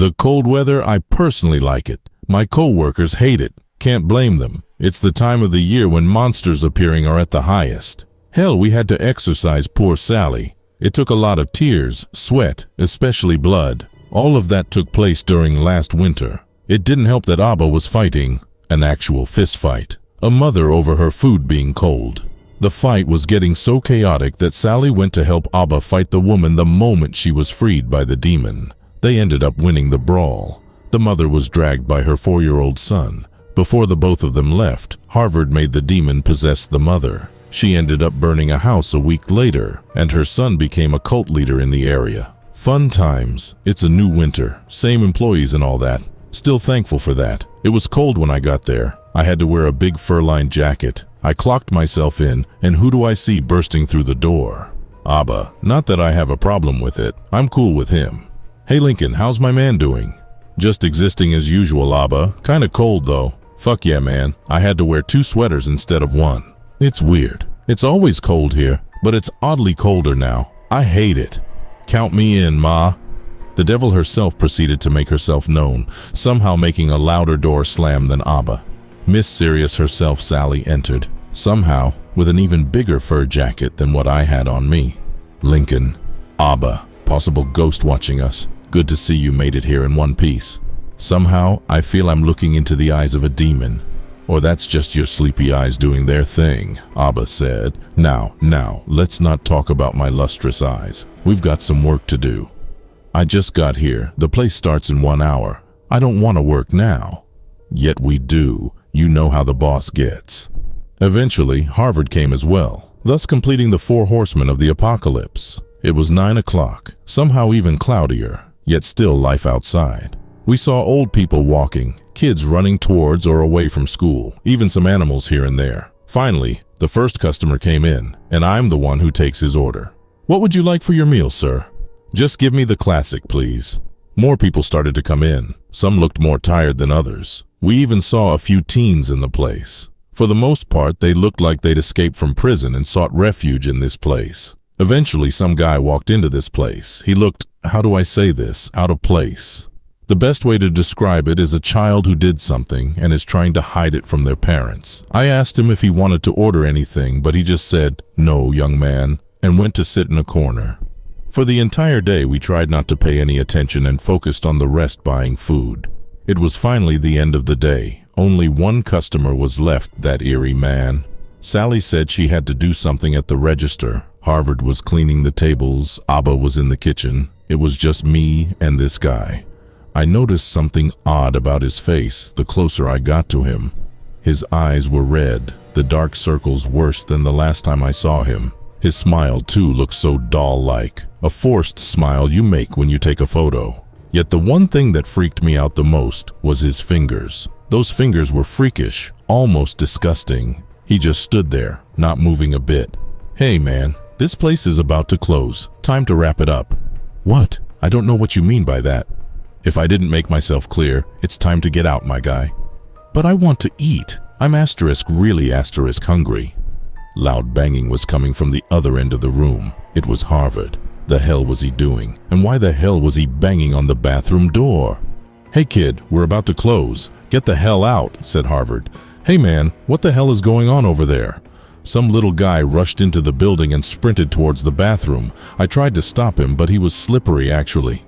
The cold weather, I personally like it. My co-workers hate it. Can't blame them. It's the time of the year when monsters appearing are at the highest. Hell, we had to exorcise poor Sally. It took a lot of tears, sweat, especially blood. All of that took place during last winter. It didn't help that Abba was fighting an actual fist fight. A mother over her food being cold. The fight was getting so chaotic that Sally went to help Abba fight the woman the moment she was freed by the demon. They ended up winning the brawl. The mother was dragged by her 4-year-old son. Before the both of them left, Harvard made the demon possess the mother. She ended up burning a house a week later, and her son became a cult leader in the area. Fun times. It's a new winter. Same employees and all that. Still thankful for that. It was cold when I got there. I had to wear a big fur-lined jacket. I clocked myself in, and who do I see bursting through the door? Abba. Not that I have a problem with it. I'm cool with him. Hey Lincoln, how's my man doing? Just existing as usual, Abba. Kinda cold though. Fuck yeah, man. I had to wear 2 sweaters instead of 1. It's weird. It's always cold here, but it's oddly colder now. I hate it. Count me in, Ma. The devil herself proceeded to make herself known, somehow making a louder door slam than Abba. Miss Serious herself, Sally, entered, somehow with an even bigger fur jacket than what I had on me. Lincoln. Abba. Possible ghost watching us. Good to see you made it here in one piece. Somehow, I feel I'm looking into the eyes of a demon. Or that's just your sleepy eyes doing their thing, Abba said. Now, let's not talk about my lustrous eyes. We've got some work to do. I just got here. The place starts in 1 hour. I don't want to work now. Yet we do. You know how the boss gets. Eventually, Harvard came as well, thus completing the 4 horsemen of the apocalypse. It was 9 o'clock, somehow even cloudier, yet still life outside. We saw old people walking, kids running towards or away from school, even some animals here and there. Finally, the first customer came in, and I'm the one who takes his order. What would you like for your meal, sir? Just give me the classic, please. More people started to come in. Some looked more tired than others. We even saw a few teens in the place. For the most part, they looked like they'd escaped from prison and sought refuge in this place. Eventually, some guy walked into this place. He looked, how do I say this, out of place. The best way to describe it is a child who did something and is trying to hide it from their parents. I asked him if he wanted to order anything, but he just said, "No, young man," and went to sit in a corner. For the entire day, we tried not to pay any attention and focused on the rest buying food. It was finally the end of the day. Only one customer was left, that eerie man. Sally said she had to do something at the register. Harvard was cleaning the tables. Abba was in the kitchen. It was just me and this guy. I noticed something odd about his face the closer I got to him. His eyes were red, the dark circles worse than the last time I saw him. His smile, too, looked so doll-like, a forced smile you make when you take a photo. Yet the one thing that freaked me out the most was his fingers. Those fingers were freakish, almost disgusting. He just stood there, not moving a bit. Hey man, this place is about to close. Time to wrap it up. What? I don't know what you mean by that. If I didn't make myself clear, it's time to get out, my guy. But I want to eat. I'm really hungry. Loud banging was coming from the other end of the room. It was Harvard. The hell was he doing? And why the hell was he banging on the bathroom door? Hey kid, we're about to close. Get the hell out, said Harvard. Hey man, what the hell is going on over there? Some little guy rushed into the building and sprinted towards the bathroom. I tried to stop him, but he was slippery actually.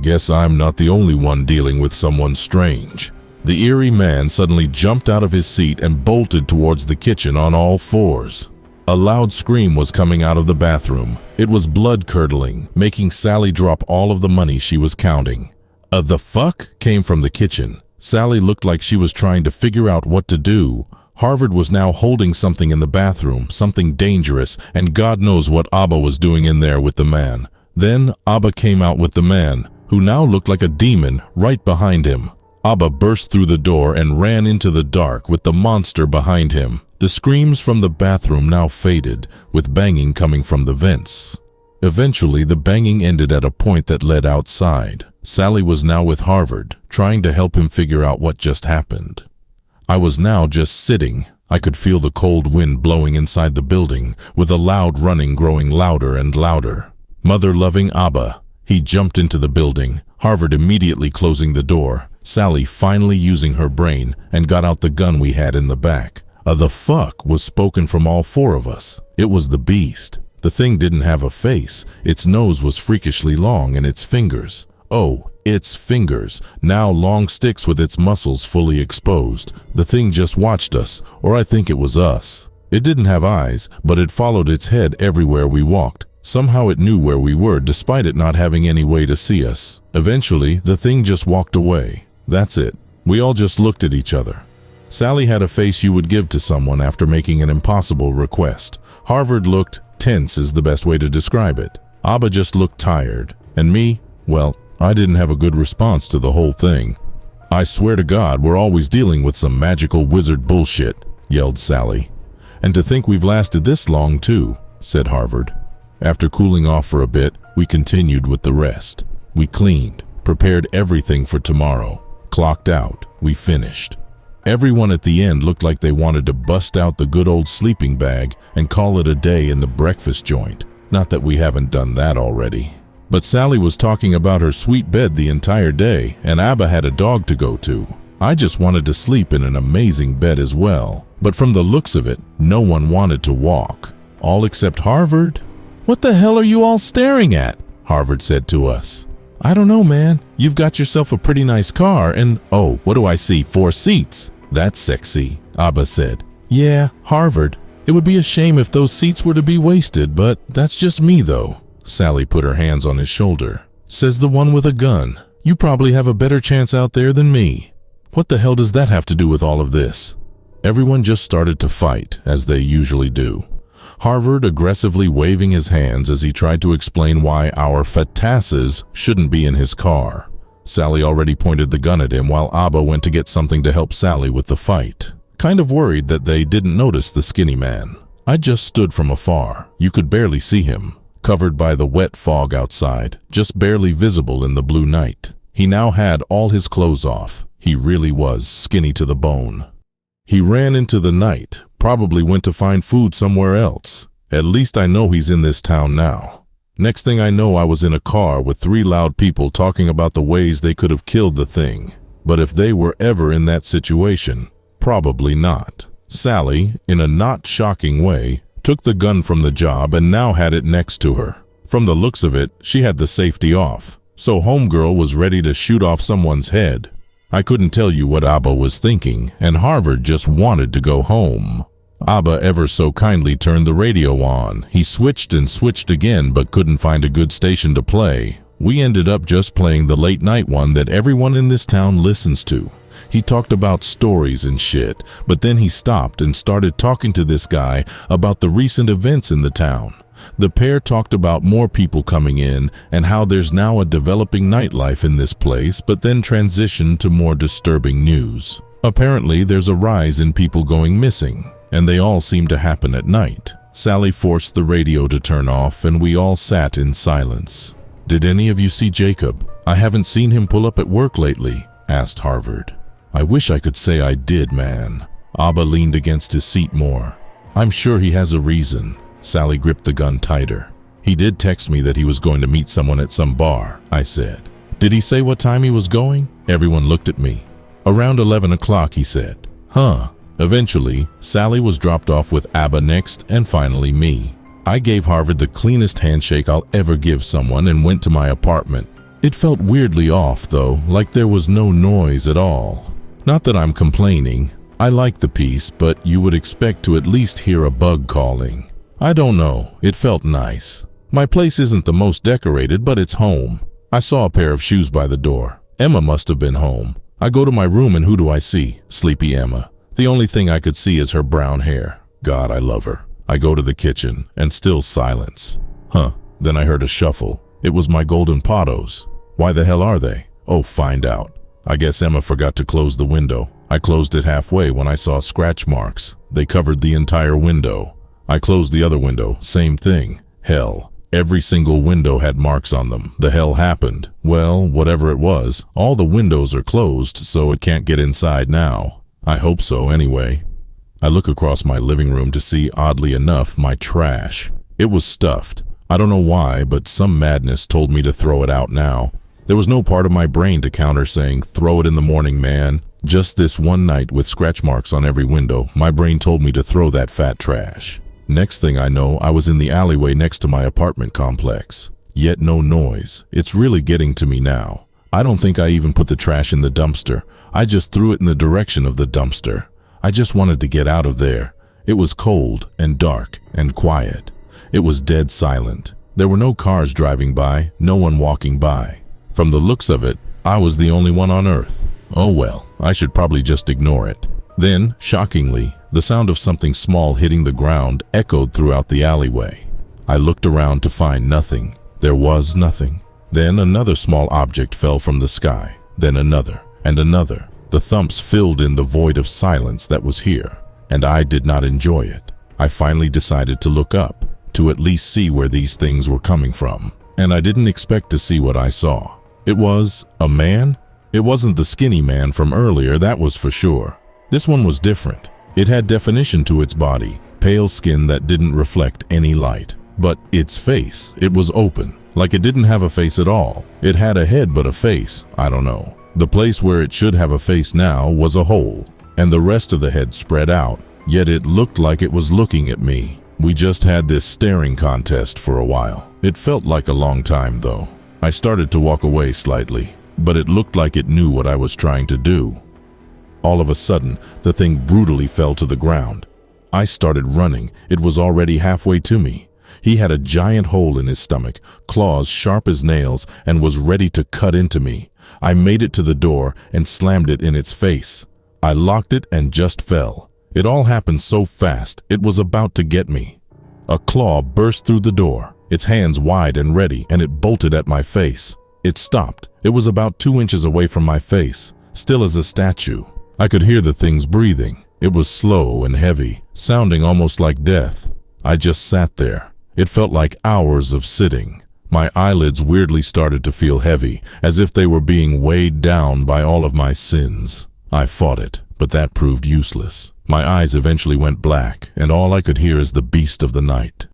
Guess I'm not the only one dealing with someone strange. The eerie man suddenly jumped out of his seat and bolted towards the kitchen on all 4s. A loud scream was coming out of the bathroom. It was blood-curdling, making Sally drop all of the money she was counting. The fuck?" came from the kitchen. Sally looked like she was trying to figure out what to do. Harvard was now holding something in the bathroom, something dangerous, and God knows what Abba was doing in there with the man. Then Abba came out with the man, who now looked like a demon, right behind him. Abba burst through the door and ran into the dark with the monster behind him. The screams from the bathroom now faded, with banging coming from the vents. Eventually, the banging ended at a point that led outside. Sally was now with Harvard, trying to help him figure out what just happened. I was now just sitting. I could feel the cold wind blowing inside the building, with the loud running growing louder and louder. Mother-loving Abba. He jumped into the building, Harvard immediately closing the door, Sally finally using her brain and got out the gun we had in the back. The fuck was spoken from all four of us. It was the beast. The thing didn't have a face. Its nose was freakishly long and its fingers. Oh, its fingers, now long sticks with its muscles fully exposed. The thing just watched us, or I think it was us. It didn't have eyes, but it followed its head everywhere we walked. Somehow it knew where we were despite it not having any way to see us. Eventually, the thing just walked away. That's it. We all just looked at each other. Sally had a face you would give to someone after making an impossible request. Harvard looked tense is the best way to describe it. Abba just looked tired. And me, well, I didn't have a good response to the whole thing. I swear to God, we're always dealing with some magical wizard bullshit, yelled Sally. And to think we've lasted this long too, said Harvard. After cooling off for a bit, we continued with the rest. We cleaned, prepared everything for tomorrow, clocked out, we finished. Everyone at the end looked like they wanted to bust out the good old sleeping bag and call it a day in the breakfast joint. Not that we haven't done that already. But Sally was talking about her sweet bed the entire day, and Abba had a dog to go to. I just wanted to sleep in an amazing bed as well. But from the looks of it, no one wanted to walk. All except Harvard. "What the hell are you all staring at?" Harvard said to us. "I don't know, man. You've got yourself a pretty nice car and, oh, what do I see? 4 seats. That's sexy," Abba said. "Yeah, Harvard. It would be a shame if those seats were to be wasted, but that's just me though." Sally put her hands on his shoulder. "Says the one with a gun. You probably have a better chance out there than me." "What the hell does that have to do with all of this?" Everyone just started to fight, as they usually do. Harvard aggressively waving his hands as he tried to explain why our fatasses shouldn't be in his car. Sally already pointed the gun at him while Abba went to get something to help Sally with the fight. Kind of worried that they didn't notice the skinny man. I just stood from afar. You could barely see him, covered by the wet fog outside, just barely visible in the blue night. He now had all his clothes off. He really was skinny to the bone. He ran into the night, probably went to find food somewhere else. At least I know he's in this town now. Next thing I know, I was in a car with 3 loud people talking about the ways they could have killed the thing. But if they were ever in that situation, probably not. Sally, in a not shocking way, took the gun from the job and now had it next to her. From the looks of it, she had the safety off. So homegirl was ready to shoot off someone's head. I couldn't tell you what Abba was thinking, and Harvard just wanted to go home. Abba ever so kindly turned the radio on. He switched and switched again but couldn't find a good station to play. We ended up just playing the late night one that everyone in this town listens to. He talked about stories and shit, but then he stopped and started talking to this guy about the recent events in the town. The pair talked about more people coming in and how there's now a developing nightlife in this place, but then transitioned to more disturbing news. Apparently there's a rise in people going missing, and they all seem to happen at night. Sally forced the radio to turn off and we all sat in silence. "Did any of you see Jacob? I haven't seen him pull up at work lately," asked Harvard. "I wish I could say I did, man." Abba leaned against his seat more. "I'm sure he has a reason." Sally gripped the gun tighter. "He did text me that he was going to meet someone at some bar," I said. "Did he say what time he was going?" Everyone looked at me. "Around 11 o'clock, he said." "Huh." Eventually, Sally was dropped off with Abba next and finally me. I gave Harvard the cleanest handshake I'll ever give someone and went to my apartment. It felt weirdly off though, like there was no noise at all. Not that I'm complaining. I like the peace, but you would expect to at least hear a bug calling. I don't know, it felt nice. My place isn't the most decorated, but it's home. I saw a pair of shoes by the door. Emma must have been home. I go to my room and who do I see? Sleepy Emma. The only thing I could see is her brown hair. God, I love her. I go to the kitchen and still silence. Then I heard a shuffle. It was my golden potos. Why the hell are they? Oh, find out. I guess Emma forgot to close the window. I closed it halfway when I saw scratch marks. They covered the entire window. I closed the other window, same thing. Hell, every single window had marks on them. The hell happened? Well, whatever it was, all the windows are closed, so it can't get inside now. I hope so anyway. I look across my living room to see, oddly enough, my trash. It was stuffed. I don't know why, but some madness told me to throw it out now. There was no part of my brain to counter saying, throw it in the morning, man. Just this one night with scratch marks on every window, my brain told me to throw that fat trash. Next thing I know, I was in the alleyway next to my apartment complex. Yet no noise. It's really getting to me now. I don't think I even put the trash in the dumpster. I just threw it in the direction of the dumpster. I just wanted to get out of there. It was cold and dark and quiet. It was dead silent. There were no cars driving by, no one walking by. From the looks of it, I was the only one on Earth. Oh well, I should probably just ignore it. Then, shockingly, the sound of something small hitting the ground echoed throughout the alleyway. I looked around to find nothing. There was nothing. Then another small object fell from the sky. Then another, and another. The thumps filled in the void of silence that was here, and I did not enjoy it. I finally decided to look up, to at least see where these things were coming from. And I didn't expect to see what I saw. It was a man? It wasn't the skinny man from earlier, that was for sure. This one was different. It had definition to its body, pale skin that didn't reflect any light. But its face, it was open, like it didn't have a face at all. It had a head but a face, I don't know. The place where it should have a face now was a hole, and the rest of the head spread out, yet it looked like it was looking at me. We just had this staring contest for a while. It felt like a long time though. I started to walk away slightly, but it looked like it knew what I was trying to do. All of a sudden, the thing brutally fell to the ground. I started running. It was already halfway to me. He had a giant hole in his stomach, claws sharp as nails, and was ready to cut into me. I made it to the door and slammed it in its face. I locked it and just fell. It all happened so fast, it was about to get me. A claw burst through the door, its hands wide and ready, and it bolted at my face. It stopped. It was about 2 inches away from my face, still as a statue. I could hear the thing's breathing. It was slow and heavy, sounding almost like death. I just sat there. It felt like hours of sitting. My eyelids weirdly started to feel heavy, as if they were being weighed down by all of my sins. I fought it, but that proved useless. My eyes eventually went black, and all I could hear is the beast of the night.